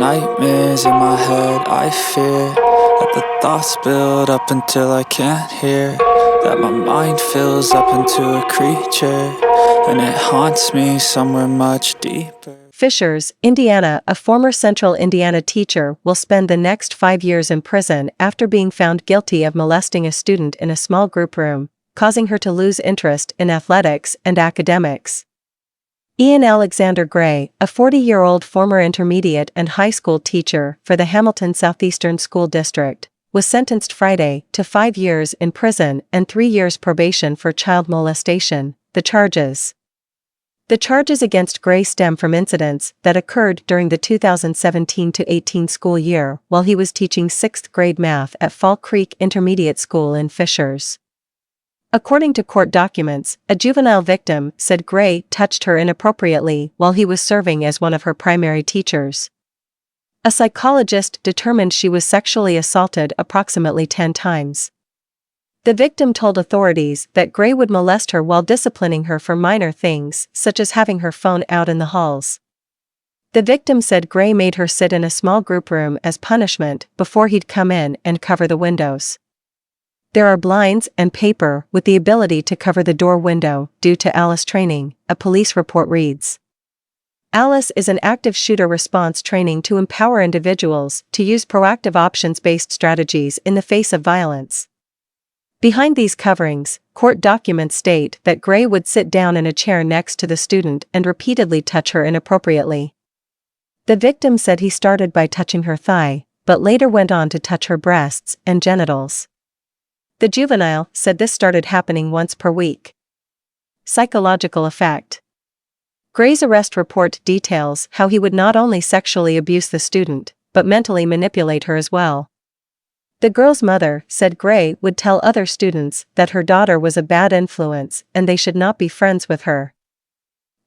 nightmares in my head. I fear that the thoughts build up until I can't hear, that my mind fills up into a creature, and it haunts me somewhere much deeper. Fishers, Indiana. A former Central Indiana teacher will spend the next 5 years in prison after being found guilty of molesting a student in a small group room, causing her to lose interest in athletics and academics. Ian Alexander Gray, a 40-year-old former intermediate and high school teacher for the Hamilton Southeastern School District, was sentenced Friday to 5 years in prison and 3 years probation for child molestation. The charges against Gray stem from incidents that occurred during the 2017-18 school year while he was teaching 6th grade math at Fall Creek Intermediate School in Fishers. According to court documents, a juvenile victim said Gray touched her inappropriately while he was serving as one of her primary teachers. A psychologist determined she was sexually assaulted approximately 10 times. The victim told authorities that Gray would molest her while disciplining her for minor things, such as having her phone out in the halls. The victim said Gray made her sit in a small group room as punishment before he'd come in and cover the windows. There are blinds and paper with the ability to cover the door window due to Alice training, a police report reads. Alice is an active shooter response training to empower individuals to use proactive options-based strategies in the face of violence. Behind these coverings, court documents state that Gray would sit down in a chair next to the student and repeatedly touch her inappropriately. The victim said he started by touching her thigh, but later went on to touch her breasts and genitals. The juvenile said this started happening once per week. Psychological effect. Gray's arrest report details how he would not only sexually abuse the student, but mentally manipulate her as well. The girl's mother said Gray would tell other students that her daughter was a bad influence and they should not be friends with her.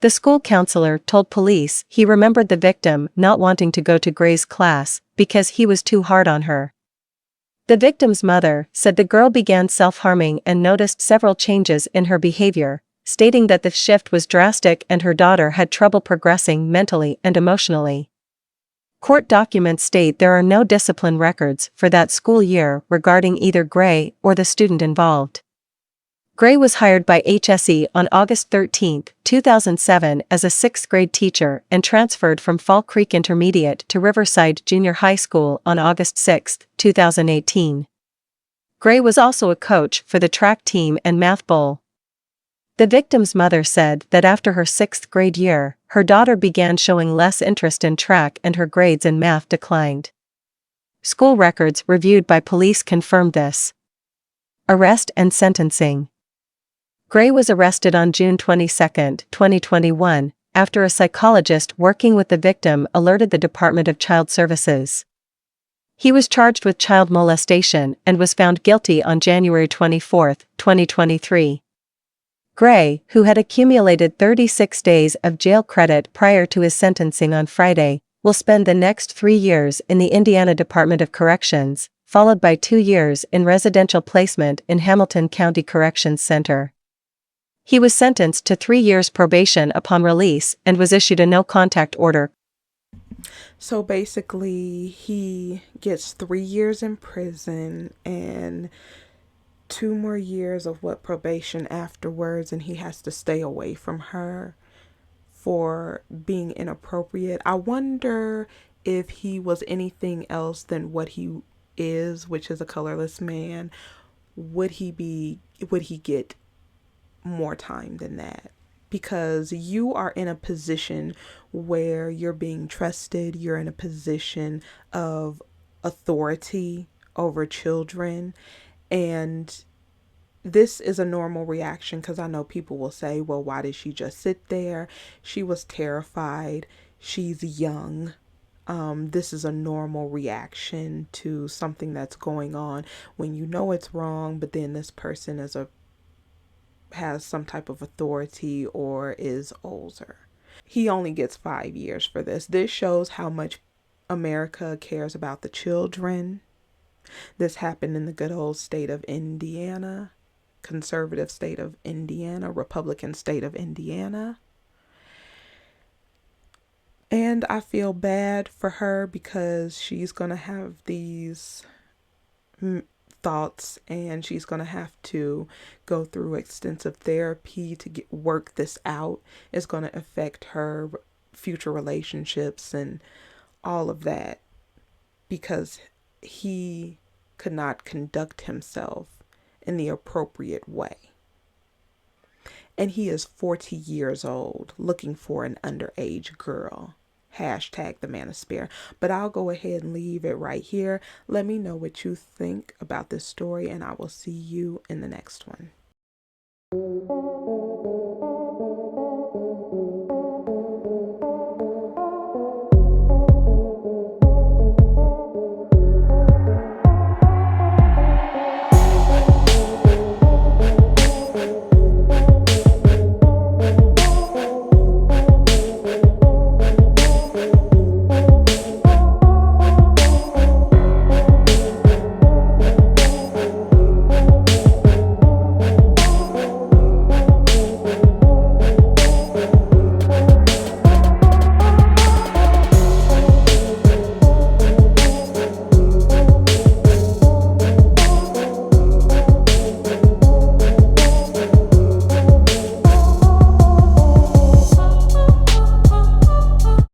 The school counselor told police he remembered the victim not wanting to go to Gray's class because he was too hard on her. The victim's mother said the girl began self-harming and noticed several changes in her behavior, stating that the shift was drastic and her daughter had trouble progressing mentally and emotionally. Court documents state there are no discipline records for that school year regarding either Gray or the student involved. Gray was hired by HSE on August 13, 2007 as a 6th grade teacher and transferred from Fall Creek Intermediate to Riverside Junior High School on August 6, 2018. Gray was also a coach for the track team and math bowl. The victim's mother said that after her 6th grade year, her daughter began showing less interest in track and her grades in math declined. School records reviewed by police confirmed this. Arrest and sentencing. Gray was arrested on June 22, 2021, after a psychologist working with the victim alerted the Department of Child Services. He was charged with child molestation and was found guilty on January 24, 2023. Gray, who had accumulated 36 days of jail credit prior to his sentencing on Friday, will spend the next 3 years in the Indiana Department of Corrections, followed by 2 years in residential placement in Hamilton County Corrections Center. He was sentenced to 3 years probation upon release and was issued a no-contact order. So basically, he gets 3 years in prison and 2 more years of probation afterwards, and he has to stay away from her for being inappropriate. I wonder if he was anything else than what he is, which is a colorless man. Would he get more time than that? Because you are in a position where you're being trusted, you're in a position of authority over children, and this is a normal reaction, because I know people will say, well, why did she just sit there? She was terrified. She's young. This is a normal reaction to something that's going on when you know it's wrong, but then this person has some type of authority or is older. He only gets 5 years for this. This shows how much America cares about the children. This happened in the good old state of Indiana, conservative state of Indiana, Republican state of Indiana. And I feel bad for her because she's going to have these thoughts, and she's going to have to go through extensive therapy to work this out. It's going to affect her future relationships and all of that because he could not conduct himself in the appropriate way. And he is 40 years old looking for an underage girl. Hashtag the manosphere. But I'll go ahead and leave it right here. Let me know what you think about this story, and I will see you in the next one.